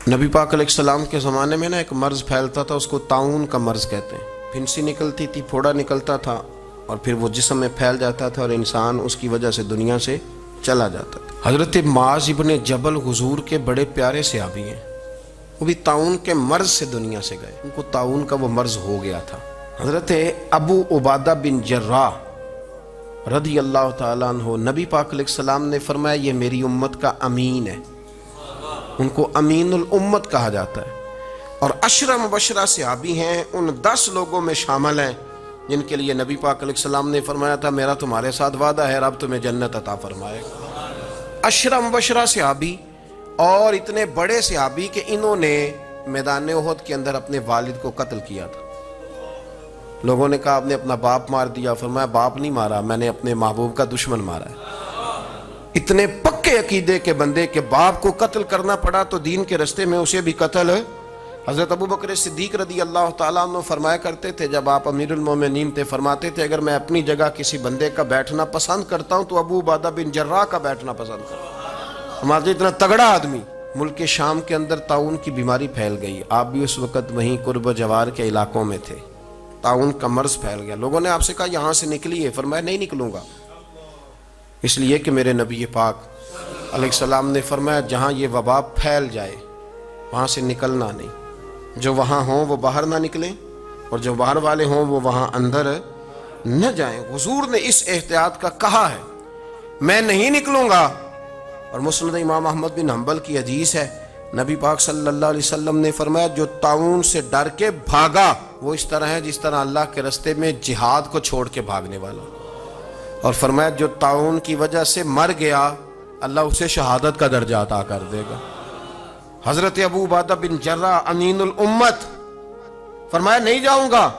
نبی پاک علیہ السلام کے زمانے میں ایک مرض پھیلتا تھا، اس کو طاعون کا مرض کہتے ہیں۔ پھنسی نکلتی تھی، پھوڑا نکلتا تھا اور پھر وہ جسم میں پھیل جاتا تھا اور انسان اس کی وجہ سے دنیا سے چلا جاتا تھا۔ حضرت معاذ ابن جبل حضور کے بڑے پیارے صحابی ہیں، وہ بھی طاعون کے مرض سے دنیا سے گئے، ان کو طاعون کا وہ مرض ہو گیا تھا۔ حضرت ابو عبادہ بن جراح رضی اللہ تعالیٰ عنہ، نبی پاک علیہ السلام نے فرمایا یہ میری امت کا امین ہے، ان کو امین الامت کہا جاتا ہے، اور 10 مبشرہ صحابی ہیں، ان 10 لوگوں میں شامل ہیں جن کے لیے نبی پاک علیہ السلام نے فرمایا تھا میرا تمہارے ساتھ وعدہ ہے، رب تمہیں جنت عطا فرمائے گا۔ 10 مبشرہ صحابی اور اتنے بڑے صحابی کہ انہوں نے میدان احد کے اندر اپنے والد کو قتل کیا تھا۔ لوگوں نے کہا آپ نے اپنا باپ مار دیا، فرمایا باپ نہیں مارا، میں نے اپنے محبوب کا دشمن مارا ہے۔ اتنے پکے عقیدے کے بندے کہ باپ کو قتل کرنا پڑا تو دین کے رستے میں اسے بھی قتل ہے۔ حضرت ابو بکر صدیق رضی اللہ تعالیٰ عنہ فرمایا کرتے تھے جب آپ امیر المومنین تھے، فرماتے تھے اگر میں اپنی جگہ کسی بندے کا بیٹھنا پسند کرتا ہوں تو ابو عبادہ بن جراح کا بیٹھنا پسند کرتا ہوں۔ ہمارے اتنا تگڑا آدمی۔ ملک شام کے اندر طاعون کی بیماری پھیل گئی، آپ بھی اس وقت وہیں قرب و جوار کے علاقوں میں تھے، طاعون کا مرض پھیل گیا۔ لوگوں نے آپ سے کہا یہاں سے نکلیے، فرمایا نہیں نکلوں گا، اس لیے کہ میرے نبی پاک علیہ السلام نے فرمایا جہاں یہ وبا پھیل جائے وہاں سے نکلنا نہیں، جو وہاں ہوں وہ باہر نہ نکلیں اور جو باہر والے ہوں وہ وہاں اندر نہ جائیں۔ حضور نے اس احتیاط کا کہا ہے، میں نہیں نکلوں گا۔ اور مسند امام احمد بن حنبل کی حدیث ہے، نبی پاک صلی اللہ علیہ وسلم نے فرمایا جو طاعون سے ڈر کے بھاگا وہ اس طرح ہے جس طرح اللہ کے رستے میں جہاد کو چھوڑ کے بھاگنے والا، اور فرمایا جو طاعون کی وجہ سے مر گیا اللہ اسے شہادت کا درجہ عطا کر دے گا۔ حضرت ابو عبادہ بن جراح امین الامت، فرمایا نہیں جاؤں گا۔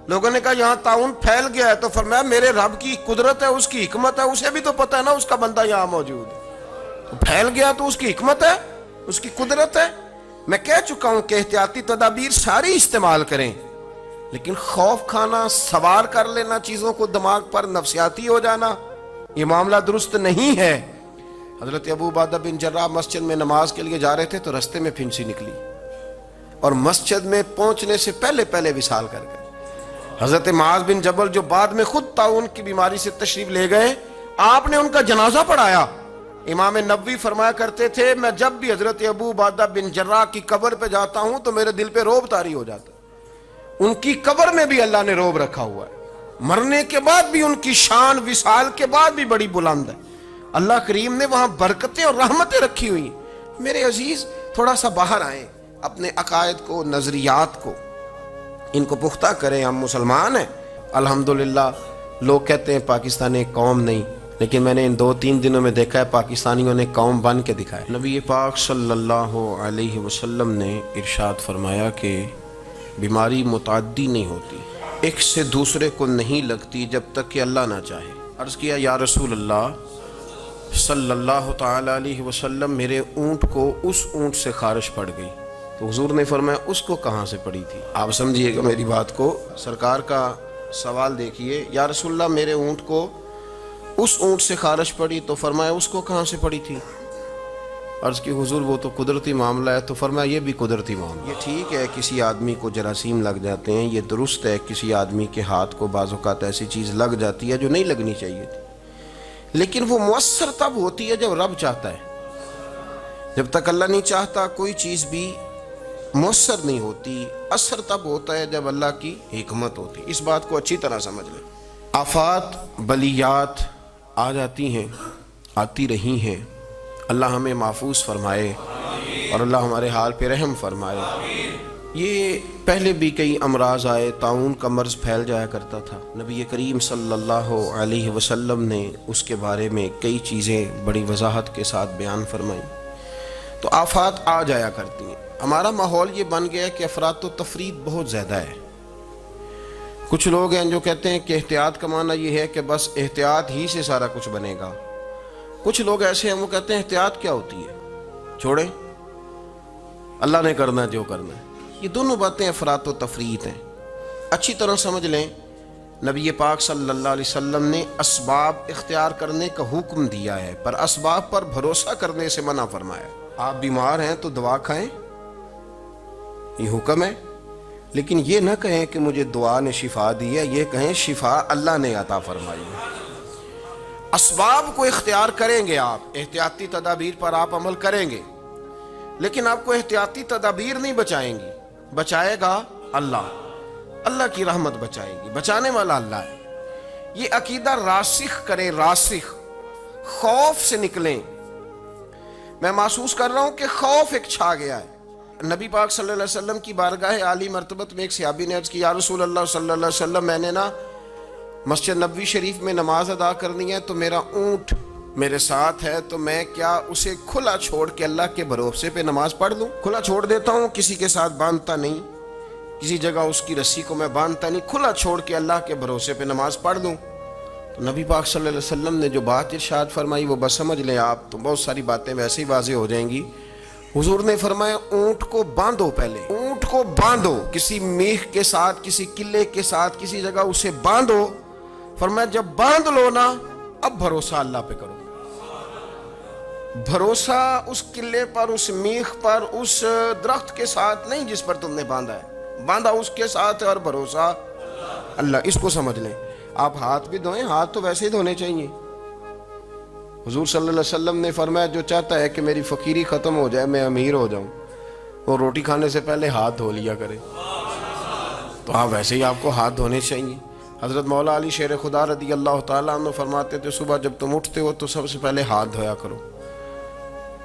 لوگوں نے کہا یہاں طاعون پھیل گیا ہے، تو فرمایا میرے رب کی قدرت ہے، اس کی حکمت ہے، اسے بھی تو پتہ ہے نا اس کا بندہ یہاں موجود ہے، تو پھیل گیا تو اس کی حکمت ہے، اس کی قدرت ہے۔ میں کہہ چکا ہوں کہ احتیاطی تدابیر ساری استعمال کریں، لیکن خوف کھانا، سوار کر لینا چیزوں کو دماغ پر، نفسیاتی ہو جانا، یہ معاملہ درست نہیں ہے۔ حضرت ابو عبادہ بن جراح مسجد میں نماز کے لیے جا رہے تھے تو رستے میں پھنسی نکلی اور مسجد میں پہنچنے سے پہلے وصال کر گئے۔ حضرت معاذ بن جبل جو بعد میں خود طاعون کی بیماری سے تشریف لے گئے، آپ نے ان کا جنازہ پڑھایا۔ امام نبوی فرمایا کرتے تھے میں جب بھی حضرت ابو عبادہ بن جراح کی قبر پہ جاتا ہوں تو میرے دل پہ رعب طاری ہو جاتا ہے۔ ان کی قبر میں بھی اللہ نے رعب رکھا ہوا ہے، مرنے کے بعد بھی ان کی شان وصال کے بعد بھی بڑی بلند ہے۔ اللہ کریم نے وہاں برکتیں اور رحمتیں رکھی ہوئی ہیں۔ میرے عزیز تھوڑا سا باہر آئیں، اپنے عقائد کو، نظریات کو ان کو پختہ کریں۔ ہم مسلمان ہیں الحمدللہ۔ لوگ کہتے ہیں پاکستان ایک قوم نہیں، لیکن میں نے ان 2-3 دنوں میں دیکھا ہے پاکستانیوں نے قوم بن کے دکھایا۔ نبی پاک صلی اللہ علیہ وسلم نے ارشاد فرمایا کہ بیماری متعدی نہیں ہوتی، ایک سے دوسرے کو نہیں لگتی جب تک کہ اللہ نہ چاہے۔ عرض کیا یا رسول اللہ صلی اللہ تعالی علیہ وسلم میرے اونٹ کو اس اونٹ سے خارش پڑ گئی، تو حضور نے فرمایا اس کو کہاں سے پڑی تھی؟ آپ سمجھیے گا میری بات کو، سرکار کا سوال دیکھیے، یا رسول اللہ میرے اونٹ کو اس اونٹ سے خارش پڑی، تو فرمایا اس کو کہاں سے پڑی تھی؟ عرض کی حضور وہ تو قدرتی معاملہ ہے، تو فرمایا یہ بھی قدرتی معاملہ۔ یہ ٹھیک ہے کسی آدمی کو جراثیم لگ جاتے ہیں، یہ درست ہے کسی آدمی کے ہاتھ کو بعض اوقات ایسی چیز لگ جاتی ہے جو نہیں لگنی چاہیے تھی، لیکن وہ مؤثر تب ہوتی ہے جب رب چاہتا ہے۔ جب تک اللہ نہیں چاہتا کوئی چیز بھی مؤثر نہیں ہوتی۔ اثر تب ہوتا ہے جب اللہ کی حکمت ہوتی۔ اس بات کو اچھی طرح سمجھ لیں۔ آفات، بلیات آ جاتی ہیں، آتی رہی ہیں، اللہ ہمیں محفوظ فرمائے اور اللہ ہمارے حال پہ رحم فرمائے۔ یہ پہلے بھی کئی امراض آئے، طاعون کا مرض پھیل جایا کرتا تھا، نبی کریم صلی اللہ علیہ وسلم نے اس کے بارے میں کئی چیزیں بڑی وضاحت کے ساتھ بیان فرمائیں۔ تو آفات آ جایا کرتی ہیں۔ ہمارا ماحول یہ بن گیا کہ افراط و تفریط بہت زیادہ ہے۔ کچھ لوگ ہیں جو کہتے ہیں کہ احتیاط کا معنی یہ ہے کہ بس احتیاط ہی سے سارا کچھ بنے گا۔ کچھ لوگ ایسے ہیں وہ کہتے ہیں احتیاط کیا ہوتی ہے، چھوڑیں اللہ نے کرنا جو کرنا ہے۔ یہ دونوں باتیں افراط و تفریط ہیں۔ اچھی طرح سمجھ لیں، نبی پاک صلی اللہ علیہ وسلم نے اسباب اختیار کرنے کا حکم دیا ہے، پر اسباب پر بھروسہ کرنے سے منع فرمایا۔ آپ بیمار ہیں تو دوا کھائیں، یہ حکم ہے، لیکن یہ نہ کہیں کہ مجھے دعا نے شفا دی ہے، یہ کہیں شفا اللہ نے عطا فرمائی ہے۔ اسباب کو اختیار کریں گے آپ، احتیاطی تدابیر پر آپ عمل کریں گے، لیکن آپ کو احتیاطی تدابیر نہیں بچائیں گی، بچائے گا اللہ، اللہ کی رحمت بچائے گی، بچانے والا اللہ ہے۔ یہ عقیدہ راسخ کریں، راسخ، خوف سے نکلیں۔ میں محسوس کر رہا ہوں کہ خوف ایک چھا گیا ہے۔ نبی پاک صلی اللہ علیہ وسلم کی بارگاہ عالی مرتبت میں ایک صحابی نے عرض کی، یا رسول اللہ صلی اللہ علیہ وسلم، میں نے نا مسجد نبوی شریف میں نماز ادا کرنی ہے، تو میرا اونٹ میرے ساتھ ہے، تو میں کیا اسے کھلا چھوڑ کے اللہ کے بھروسے پہ نماز پڑھ لوں؟ کھلا چھوڑ دیتا ہوں، کسی کے ساتھ باندھتا نہیں، کسی جگہ اس کی رسی کو میں باندھتا نہیں، کھلا چھوڑ کے اللہ کے بھروسے پہ نماز پڑھ لوں؟ تو نبی پاک صلی اللہ علیہ وسلم نے جو بات ارشاد فرمائی وہ بس سمجھ لیں آپ، تو بہت ساری باتیں ویسے ہی واضح ہو جائیں گی۔ حضور نے فرمایا اونٹ کو باندھو، پہلے اونٹ کو باندھو، کسی میخ کے ساتھ، کسی قلعے کے ساتھ، کسی جگہ اسے باندھو۔ فرمایا جب باندھ لو نا، اب بھروسہ اللہ پہ کرو، بھروسہ اس قلعے پر، اس میخ پر، اس درخت کے ساتھ نہیں جس پر تم نے باندھا ہے، باندھا اس کے ساتھ ہے، اور بھروسہ اللہ۔ اس کو سمجھ لیں۔ آپ ہاتھ بھی دھوئیں، ہاتھ تو ویسے ہی دھونے چاہیے۔ حضور صلی اللہ علیہ وسلم نے فرمایا جو چاہتا ہے کہ میری فقیری ختم ہو جائے، میں امیر ہو جاؤں، وہ روٹی کھانے سے پہلے ہاتھ دھو لیا کرے۔ تو آپ ویسے ہی آپ کو ہاتھ دھونے چاہیے۔ حضرت مولا علی شیر خدا رضی اللہ تعالیٰ عنہ فرماتے تھے صبح جب تم اٹھتے ہو تو سب سے پہلے ہاتھ دھویا کرو۔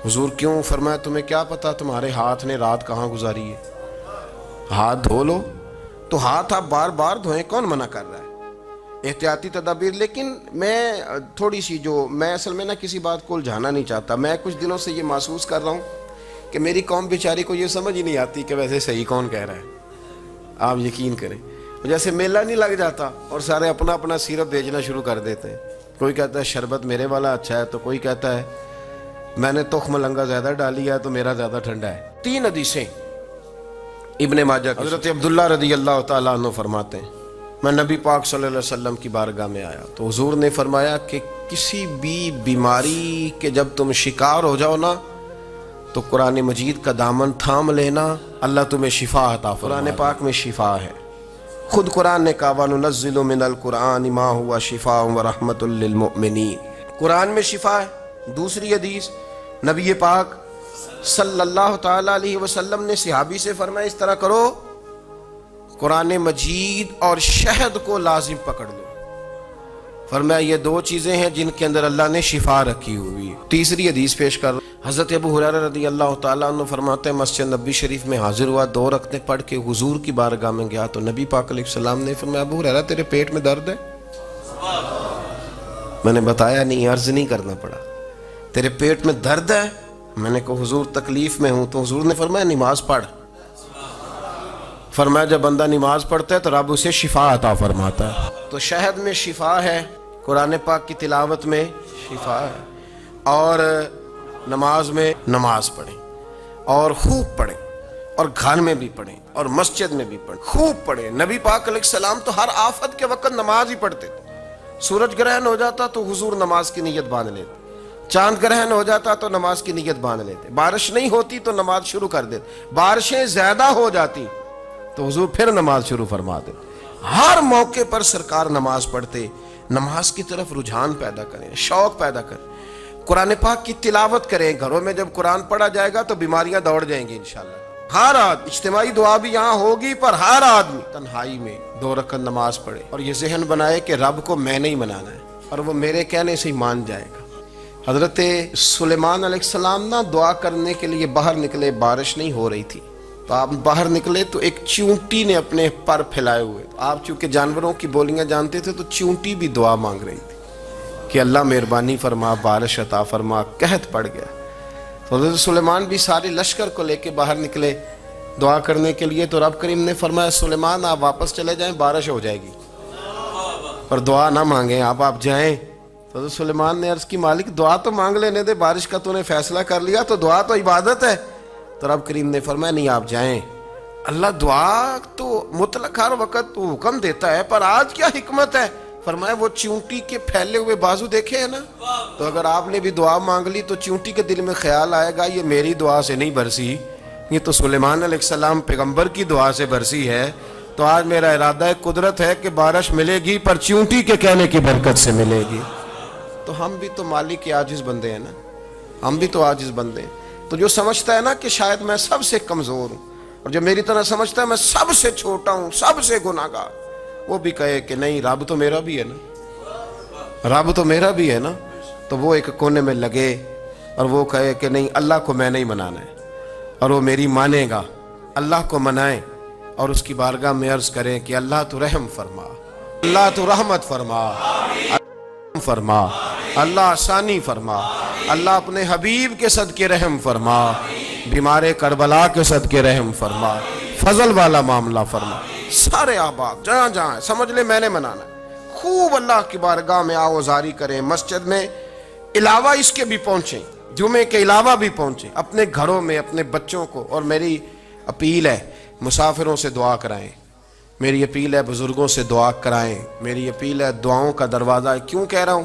حضور کیوں؟ فرمایا تمہیں کیا پتا تمہارے ہاتھ نے رات کہاں گزاری ہے، ہاتھ دھو لو۔ تو ہاتھ آپ بار بار دھوئیں، کون منع کر رہا ہے؟ احتیاطی تدابیر۔ لیکن میں تھوڑی سی میں اصل میں کسی بات کو الجھانا نہیں چاہتا، میں کچھ دنوں سے یہ محسوس کر رہا ہوں کہ میری قوم بیچاری کو یہ سمجھ ہی نہیں آتی کہ ویسے صحیح کون کہہ رہا ہے۔ آپ یقین کریں، جیسے میلہ نہیں لگ جاتا اور سارے اپنا اپنا سیرپ بیچنا شروع کر دیتے ہیں۔ کوئی کہتا ہے شربت میرے والا اچھا ہے، تو کوئی کہتا ہے میں نے تخم لنگا زیادہ ڈالی ہے تو میرا زیادہ ٹھنڈا ہے۔ 3 حدیثیں ابن ماجہ، حضرت عبداللہ رضی اللہ تعالیٰ عنہ فرماتے ہیں میں نبی پاک صلی اللہ علیہ وسلم کی بارگاہ میں آیا تو حضور نے فرمایا کہ کسی بھی بیماری کے جب تم شکار ہو جاؤ نا تو قرآن مجید کا دامن تھام لینا، اللہ تمہیں شفا عطا فرمائے۔ قرآن پاک میں شفا ہے، خود قرآن نے کہا وَنُنَزِّلُ مِنَ الْقُرْآنِ مَا هُوَ شِفَاءٌ وَرَحْمَةٌ لِّلْمُؤْمِنِينَ۔ قرآن میں شفا ہے۔ دوسری حدیث نبی پاک صلی اللہ تعالیٰ علیہ وسلم نے صحابی سے فرمایا اس طرح کرو، قرآن مجید اور شہد کو لازم پکڑ لو۔ فرمایا یہ 2 چیزیں ہیں جن کے اندر اللہ نے شفا رکھی ہوئی ہے۔ تیسری حدیث پیش کر حضرت ابو ہریرہ رضی اللہ تعالیٰ عنہ فرماتے ہیں مسجد نبوی شریف میں حاضر ہوا، 2 رکعتیں پڑھ کے حضور کی بارگاہ میں گیا تو نبی پاک علیہ السلام نے فرمایا ابو ہریرہ تیرے پیٹ میں درد ہے؟ میں نے بتایا نہیں، عرض نہیں کرنا پڑا، تیرے پیٹ میں درد ہے؟ میں نے کہا حضور تکلیف میں ہوں۔ تو حضور نے فرمایا نماز پڑھ۔ فرمایا جب بندہ نماز پڑھتا ہے تو رب اسے شفا عطا فرماتا ہے۔ تو شہد میں شفا ہے، قرآن پاک کی تلاوت میں شفا ہے، اور نماز میں نماز پڑھیں اور خوب پڑھیں، اور گھر میں بھی پڑھیں اور مسجد میں بھی پڑھیں، خوب پڑھیں۔ نبی پاک علیہ السلام تو ہر آفت کے وقت نماز ہی پڑھتے تھے۔ سورج گرہن ہو جاتا تو حضور نماز کی نیت باندھ لیتے، چاند گرہن ہو جاتا تو نماز کی نیت باندھ لیتے، بارش نہیں ہوتی تو نماز شروع کر دیتے، بارشیں زیادہ ہو جاتی تو حضور پھر نماز شروع فرما دے۔ ہر موقع پر سرکار نماز پڑھتے، نماز کی طرف رجحان پیدا کریں، شوق پیدا کریں، قرآن پاک کی تلاوت کریں۔ گھروں میں جب قرآن پڑھا جائے گا تو بیماریاں دوڑ جائیں گی انشاءاللہ۔ ہر آدمی، اجتماعی دعا بھی یہاں ہوگی پر ہر آدمی تنہائی میں 2 رکعت نماز پڑھے اور یہ ذہن بنائے کہ رب کو میں نہیں منانا ہے اور وہ میرے کہنے سے ہی مان جائے گا۔ حضرت سلیمان علیہ السلام دعا کرنے کے لیے باہر نکلے، بارش نہیں ہو رہی تھی تو آپ باہر نکلے تو ایک چونٹی نے اپنے پر پھیلائے ہوئے، آپ چونکہ جانوروں کی بولیاں جانتے تھے تو چونٹی بھی دعا مانگ رہی تھی کہ اللہ مہربانی فرما، بارش عطا فرما۔ قحط پڑ گیا تو حضرت سلیمان بھی سارے لشکر کو لے کے باہر نکلے دعا کرنے کے لیے، تو رب کریم نے فرمایا سلیمان آپ واپس چلے جائیں، بارش ہو جائے گی، پر دعا نہ مانگیں، آپ جائیں۔ تو حضرت سلیمان نے عرض کی مالک دعا تو مانگ لینے دے، بارش کا تو نے فیصلہ کر لیا تو دعا تو عبادت ہے۔ تو رب کریم نے فرمایا نہیں آپ جائیں، اللہ دعا تو مطلق ہر وقت تو حکم دیتا ہے، پر آج کیا حکمت ہے فرمایا وہ چونٹی کے پھیلے ہوئے بازو دیکھے ہیں نا، تو اگر آپ نے بھی دعا مانگ لی تو چونٹی کے دل میں خیال آئے گا یہ میری دعا سے نہیں برسی، یہ تو سلیمان علیہ السلام پیغمبر کی دعا سے برسی ہے، تو آج میرا ارادہ قدرت ہے کہ بارش ملے گی پر چونٹی کے کہنے کی برکت سے ملے گی۔ تو ہم بھی تو مالک کے عاجز بندے ہیں نا، ہم بھی تو عاجز بندے ہیں۔ تو جو سمجھتا ہے نا کہ شاید میں سب سے کمزور ہوں، اور جو میری طرح سمجھتا ہے میں سب سے چھوٹا ہوں، سب سے گناہگار، وہ بھی کہے کہ نہیں رب تو میرا بھی ہے نا، رب تو میرا بھی ہے نا، تو وہ ایک کونے میں لگے اور وہ کہے کہ نہیں اللہ کو میں نہیں منانا ہے، اور وہ میری مانے گا، اللہ کو منائیں اور اس کی بارگاہ میں عرض کریں کہ اللہ تو رحم فرما، اللہ تو رحمت فرما، فرما اللہ آسانی فرما، اللہ اپنے حبیب کے صدقے رحم فرما، بیمار کربلا کے صدقے رحم فرما، فضل والا معاملہ فرما۔ سارے احباب جہاں جہاں سمجھ لے میں نے منانا ہے، خوب اللہ کی بارگاہ میں آوازاری کریں، مسجد میں علاوہ اس کے بھی پہنچیں، جمعے کے علاوہ بھی پہنچیں، اپنے گھروں میں اپنے بچوں کو، اور میری اپیل ہے مسافروں سے دعا کرائیں، میری اپیل ہے بزرگوں سے دعا کرائیں، میری اپیل ہے دعاؤں کا دروازہ ہے۔ کیوں کہہ رہا ہوں؟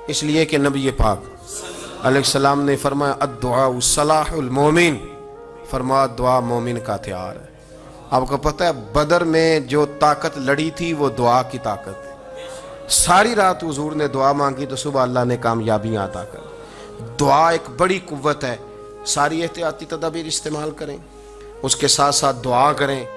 اس لیے کہ نبی پاک علیہ السلام نے فرمایا الدعاء صلاح المومن، فرمایا دعا مومن کا ہتھیار ہے۔ آپ کو پتہ ہے بدر میں جو طاقت لڑی تھی وہ دعا کی طاقت ہے، ساری رات حضور نے دعا مانگی تو صبح اللہ نے کامیابیاں عطا کر۔ دعا ایک بڑی قوت ہے، ساری احتیاطی تدابیر استعمال کریں، اس کے ساتھ ساتھ دعا کریں۔